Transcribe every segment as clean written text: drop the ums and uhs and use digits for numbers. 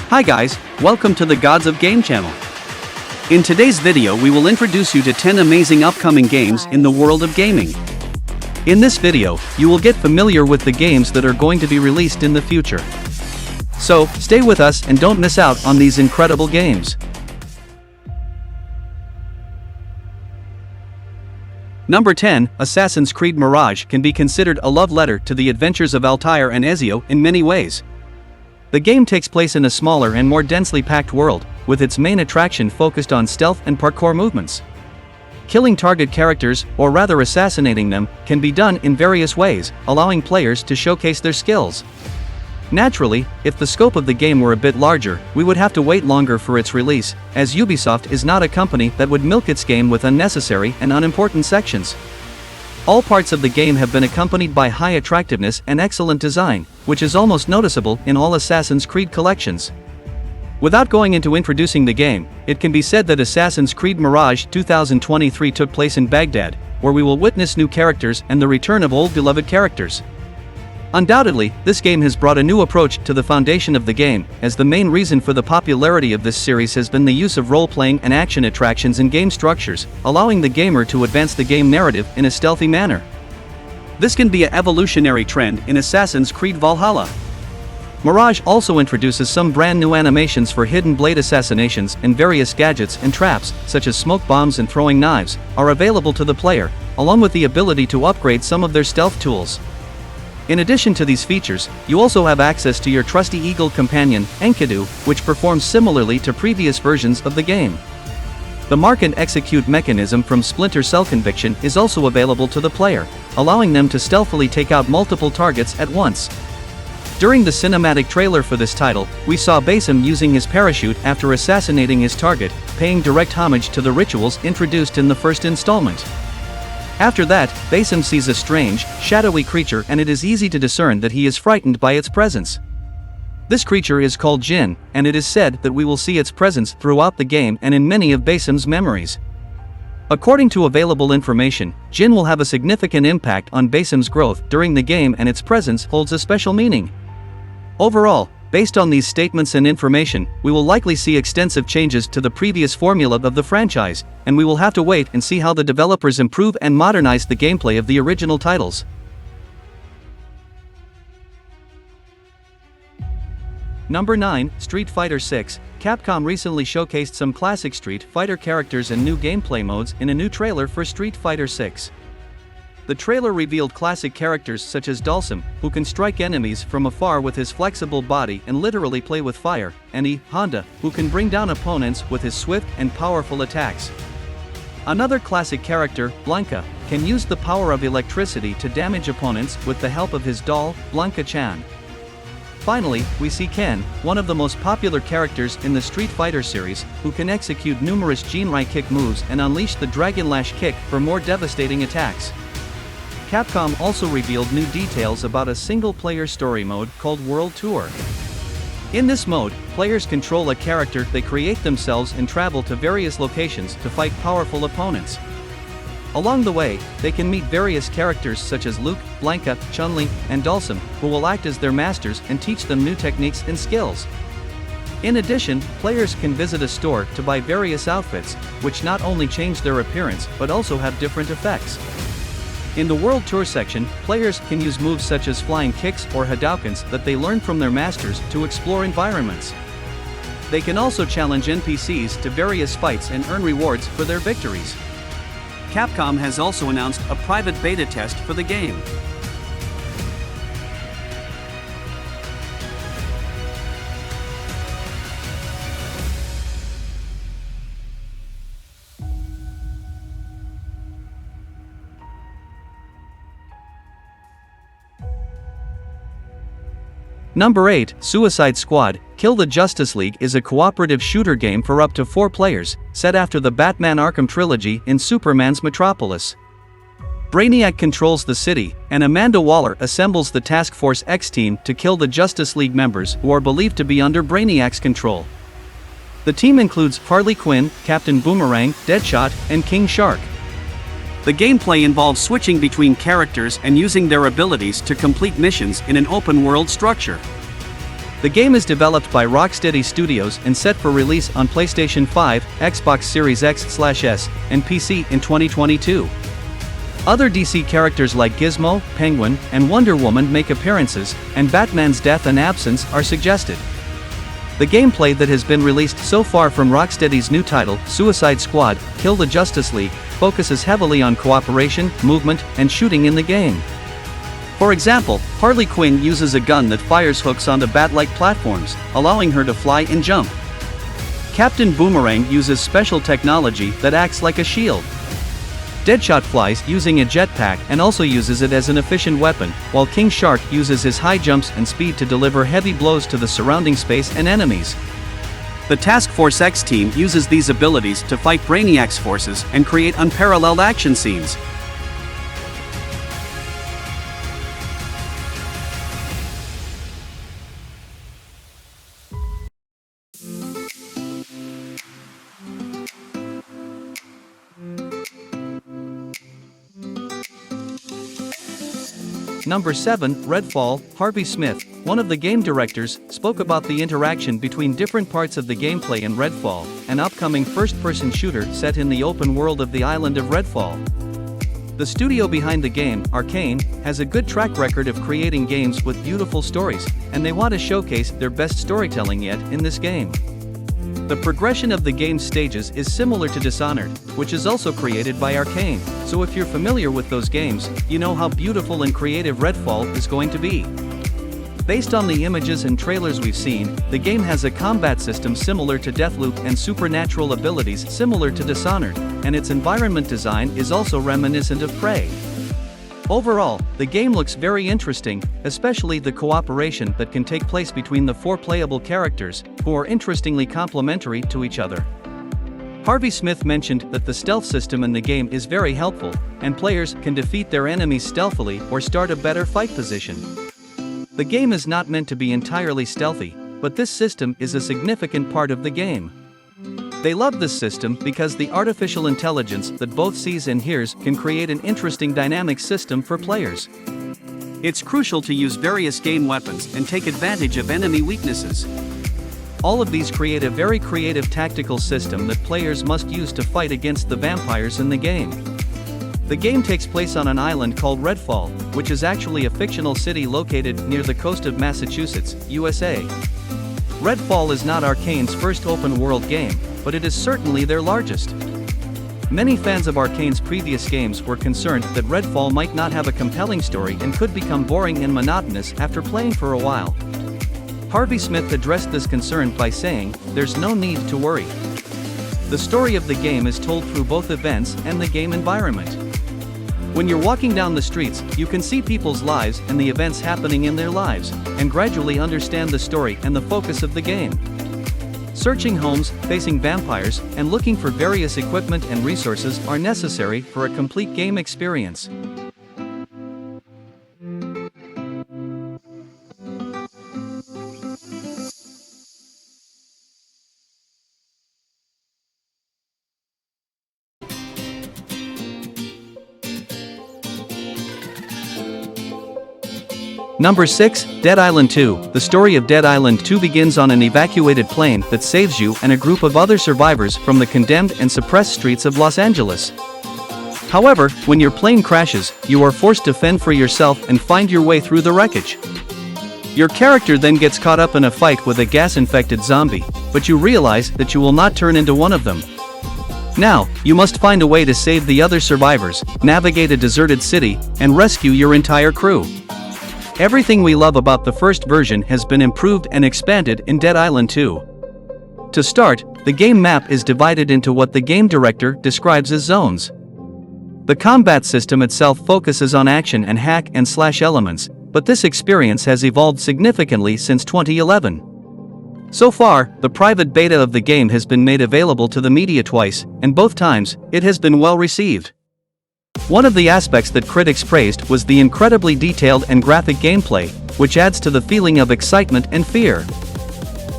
Hi guys, welcome to the Gods of Game channel. In today's video we will introduce you to 10 amazing upcoming games in the world of gaming. In this video, you will get familiar with the games that are going to be released in the future. So, stay with us and don't miss out on these incredible games. Number 10, Assassin's Creed Mirage can be considered a love letter to the adventures of Altair and Ezio in many ways. The game takes place in a smaller and more densely packed world, with its main attraction focused on stealth and parkour movements. Killing target characters, or rather assassinating them, can be done in various ways, allowing players to showcase their skills. Naturally, if the scope of the game were a bit larger, we would have to wait longer for its release, as Ubisoft is not a company that would milk its game with unnecessary and unimportant sections. All parts of the game have been accompanied by high attractiveness and excellent design, which is almost noticeable in all Assassin's Creed collections. Without going into introducing the game, it can be said that Assassin's Creed Mirage 2023 took place in Baghdad, where we will witness new characters and the return of old beloved characters. Undoubtedly, this game has brought a new approach to the foundation of the game, as the main reason for the popularity of this series has been the use of role-playing and action attractions in game structures, allowing the gamer to advance the game narrative in a stealthy manner. This can be an evolutionary trend in Assassin's Creed Valhalla. Mirage also introduces some brand new animations for hidden blade assassinations, and various gadgets and traps, such as smoke bombs and throwing knives, are available to the player, along with the ability to upgrade some of their stealth tools. In addition to these features, you also have access to your trusty eagle companion, Enkidu, which performs similarly to previous versions of the game. The mark and execute mechanism from Splinter Cell Conviction is also available to the player, allowing them to stealthily take out multiple targets at once. During the cinematic trailer for this title, we saw Basim using his parachute after assassinating his target, paying direct homage to the rituals introduced in the first installment. After that, Basim sees a strange, shadowy creature, and it is easy to discern that he is frightened by its presence. This creature is called Jinn, and it is said that we will see its presence throughout the game and in many of Basim's memories. According to available information, Jinn will have a significant impact on Basim's growth during the game, and its presence holds a special meaning. Overall, based on these statements and information, we will likely see extensive changes to the previous formula of the franchise, and we will have to wait and see how the developers improve and modernize the gameplay of the original titles. Number 9, Street Fighter 6. Capcom recently showcased some classic Street Fighter characters and new gameplay modes in a new trailer for Street Fighter 6. The trailer revealed classic characters such as Dhalsim, who can strike enemies from afar with his flexible body and literally play with fire, and Honda, who can bring down opponents with his swift and powerful attacks. Another classic character, Blanka, can use the power of electricity to damage opponents with the help of his doll, Blanka-chan. Finally, we see Ken, one of the most popular characters in the Street Fighter series, who can execute numerous Jinrai kick moves and unleash the Dragon Lash kick for more devastating attacks. Capcom also revealed new details about a single-player story mode called World Tour. In this mode, players control a character they create themselves and travel to various locations to fight powerful opponents. Along the way, they can meet various characters such as Luke, Blanka, Chun-Li, and Dhalsim, who will act as their masters and teach them new techniques and skills. In addition, players can visit a store to buy various outfits, which not only change their appearance but also have different effects. In the World Tour section, players can use moves such as flying kicks or Hadoukens that they learn from their masters to explore environments. They can also challenge NPCs to various fights and earn rewards for their victories. Capcom has also announced a private beta test for the game. Number 8, Suicide Squad: Kill the Justice League is a cooperative shooter game for up to 4 players, set after the Batman Arkham trilogy in Superman's Metropolis. Brainiac controls the city, and Amanda Waller assembles the Task Force X team to kill the Justice League members who are believed to be under Brainiac's control. The team includes Harley Quinn, Captain Boomerang, Deadshot, and King Shark. The gameplay involves switching between characters and using their abilities to complete missions in an open-world structure. The game is developed by Rocksteady Studios and set for release on PlayStation 5, Xbox Series X/S, and PC in 2022. Other DC characters like Gizmo, Penguin, and Wonder Woman make appearances, and Batman's death and absence are suggested. The gameplay that has been released so far from Rocksteady's new title, Suicide Squad: Kill the Justice League, focuses heavily on cooperation, movement, and shooting in the game. For example, Harley Quinn uses a gun that fires hooks onto bat-like platforms, allowing her to fly and jump. Captain Boomerang uses special technology that acts like a shield. Deadshot flies using a jetpack and also uses it as an efficient weapon, while King Shark uses his high jumps and speed to deliver heavy blows to the surrounding space and enemies. The Task Force X team uses these abilities to fight Brainiac's forces and create unparalleled action scenes. Number 7, Redfall. Harvey Smith, one of the game directors, spoke about the interaction between different parts of the gameplay in Redfall, an upcoming first-person shooter set in the open world of the island of Redfall. The studio behind the game, Arcane, has a good track record of creating games with beautiful stories, and they want to showcase their best storytelling yet in this game. The progression of the game's stages is similar to Dishonored, which is also created by Arcane, so if you're familiar with those games, you know how beautiful and creative Redfall is going to be. Based on the images and trailers we've seen, the game has a combat system similar to Deathloop and supernatural abilities similar to Dishonored, and its environment design is also reminiscent of Prey. Overall, the game looks very interesting, especially the cooperation that can take place between the 4 playable characters, who are interestingly complementary to each other. Harvey Smith mentioned that the stealth system in the game is very helpful, and players can defeat their enemies stealthily or start a better fight position. The game is not meant to be entirely stealthy, but this system is a significant part of the game. They love this system because the artificial intelligence that both sees and hears can create an interesting dynamic system for players. It's crucial to use various game weapons and take advantage of enemy weaknesses. All of these create a very creative tactical system that players must use to fight against the vampires in the game. The game takes place on an island called Redfall, which is actually a fictional city located near the coast of Massachusetts, USA. Redfall is not Arcane's first open-world game, but it is certainly their largest. Many fans of Arcane's previous games were concerned that Redfall might not have a compelling story and could become boring and monotonous after playing for a while. Harvey Smith addressed this concern by saying, "There's no need to worry. The story of the game is told through both events and the game environment. When you're walking down the streets, you can see people's lives and the events happening in their lives, and gradually understand the story and the focus of the game. Searching homes, facing vampires, and looking for various equipment and resources are necessary for a complete game experience." Number 6, Dead Island 2. The story of Dead Island 2 begins on an evacuated plane that saves you and a group of other survivors from the condemned and suppressed streets of Los Angeles. However, when your plane crashes, you are forced to fend for yourself and find your way through the wreckage. Your character then gets caught up in a fight with a gas-infected zombie, but you realize that you will not turn into one of them. Now, you must find a way to save the other survivors, navigate a deserted city, and rescue your entire crew. Everything we love about the first version has been improved and expanded in Dead Island 2. To start, the game map is divided into what the game director describes as zones. The combat system itself focuses on action and hack and slash elements, but this experience has evolved significantly since 2011. So far, the private beta of the game has been made available to the media twice, and both times, it has been well received. One of the aspects that critics praised was the incredibly detailed and graphic gameplay, which adds to the feeling of excitement and fear.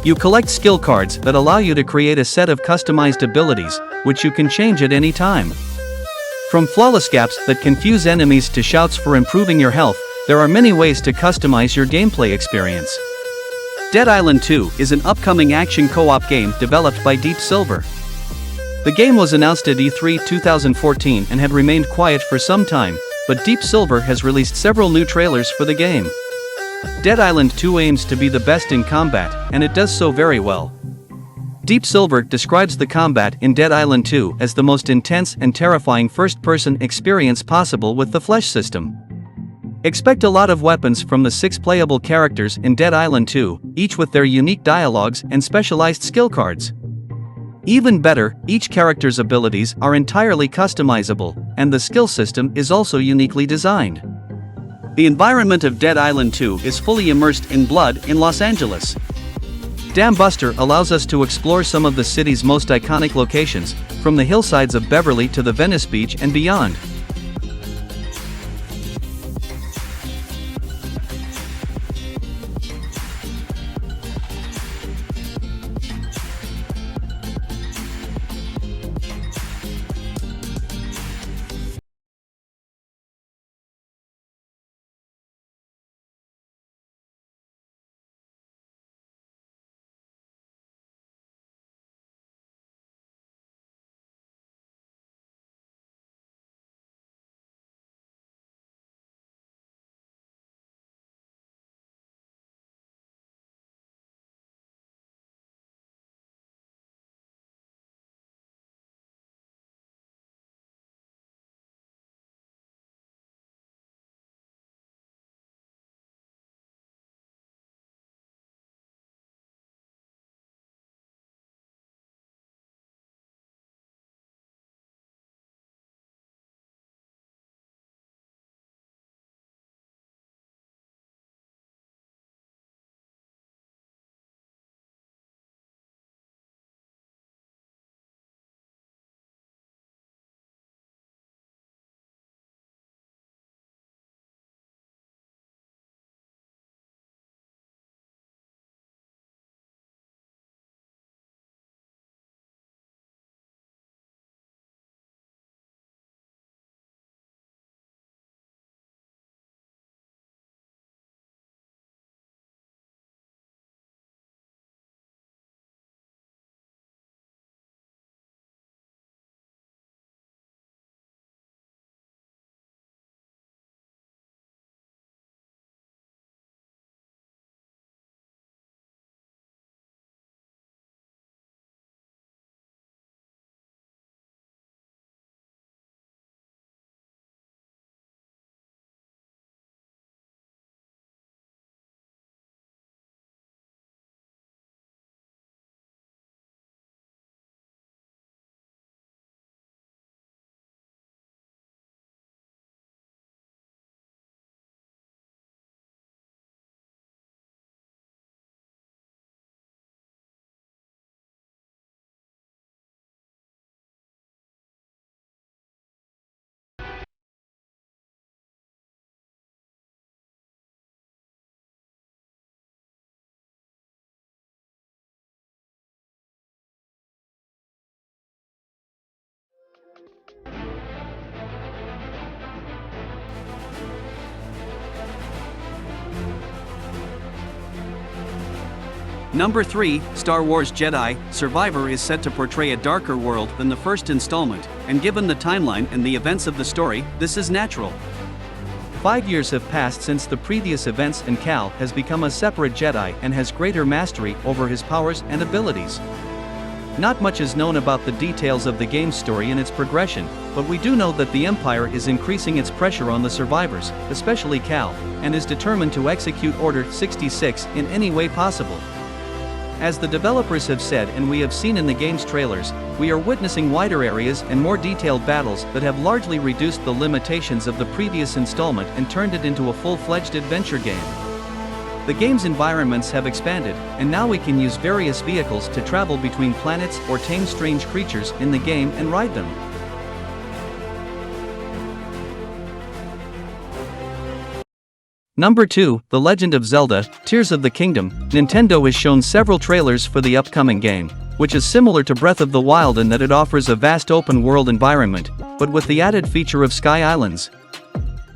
You collect skill cards that allow you to create a set of customized abilities, which you can change at any time. From flawless gaps that confuse enemies to shouts for improving your health, there are many ways to customize your gameplay experience. Dead Island 2 is an upcoming action co-op game developed by Deep Silver. The game was announced at E3 2014 and had remained quiet for some time, but Deep Silver has released several new trailers for the game. Dead Island 2 aims to be the best in combat, and it does so very well. Deep Silver describes the combat in Dead Island 2 as the most intense and terrifying first-person experience possible with the flesh system. Expect a lot of weapons from the 6 playable characters in Dead Island 2, each with their unique dialogues and specialized skill cards. Even better, each character's abilities are entirely customizable, and the skill system is also uniquely designed. The environment of Dead Island 2 is fully immersed in blood in Los Angeles. Dam Buster allows us to explore some of the city's most iconic locations, from the hillsides of Beverly to the Venice Beach and beyond. Number 3, Star Wars Jedi: Survivor is set to portray a darker world than the first installment, and given the timeline and the events of the story, this is natural. 5 years have passed since the previous events and Cal has become a separate Jedi and has greater mastery over his powers and abilities. Not much is known about the details of the game's story and its progression, but we do know that the Empire is increasing its pressure on the survivors, especially Cal, and is determined to execute Order 66 in any way possible. As the developers have said and we have seen in the game's trailers, we are witnessing wider areas and more detailed battles that have largely reduced the limitations of the previous installment and turned it into a full-fledged adventure game. The game's environments have expanded, and now we can use various vehicles to travel between planets or tame strange creatures in the game and ride them. Number 2, The Legend of Zelda: Tears of the Kingdom. Nintendo has shown several trailers for the upcoming game, which is similar to Breath of the Wild in that it offers a vast open-world environment, but with the added feature of Sky Islands.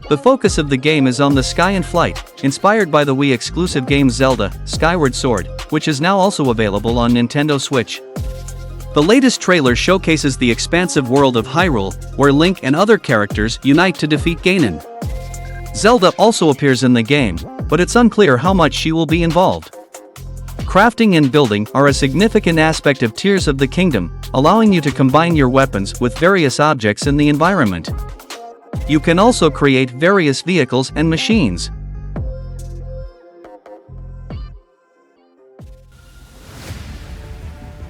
The focus of the game is on the sky and flight, inspired by the Wii-exclusive game Zelda: Skyward Sword, which is now also available on Nintendo Switch. The latest trailer showcases the expansive world of Hyrule, where Link and other characters unite to defeat Ganon. Zelda also appears in the game, but it's unclear how much she will be involved. Crafting and building are a significant aspect of Tears of the Kingdom, allowing you to combine your weapons with various objects in the environment. You can also create various vehicles and machines.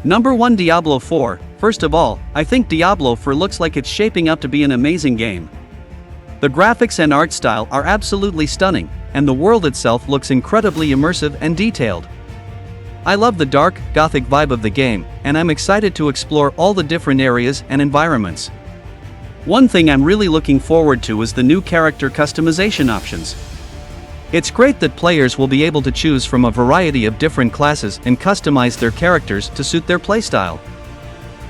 Number 1, Diablo 4. First of all, I think Diablo 4 looks like it's shaping up to be an amazing game. The graphics and art style are absolutely stunning, and the world itself looks incredibly immersive and detailed. I love the dark, gothic vibe of the game, and I'm excited to explore all the different areas and environments. One thing I'm really looking forward to is the new character customization options. It's great that players will be able to choose from a variety of different classes and customize their characters to suit their playstyle.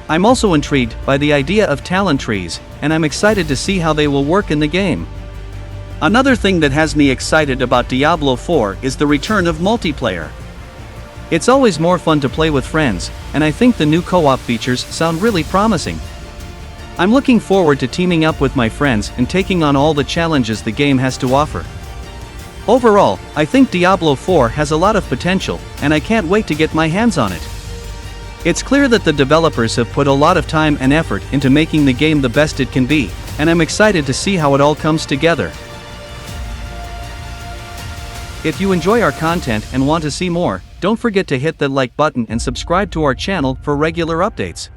I'm also intrigued by the idea of talent trees, and I'm excited to see how they will work in the game. Another thing that has me excited about Diablo 4 is the return of multiplayer. It's always more fun to play with friends, and I think the new co-op features sound really promising. I'm looking forward to teaming up with my friends and taking on all the challenges the game has to offer. Overall, I think Diablo 4 has a lot of potential, and I can't wait to get my hands on it. It's clear that the developers have put a lot of time and effort into making the game the best it can be, and I'm excited to see how it all comes together. If you enjoy our content and want to see more, don't forget to hit the like button and subscribe to our channel for regular updates.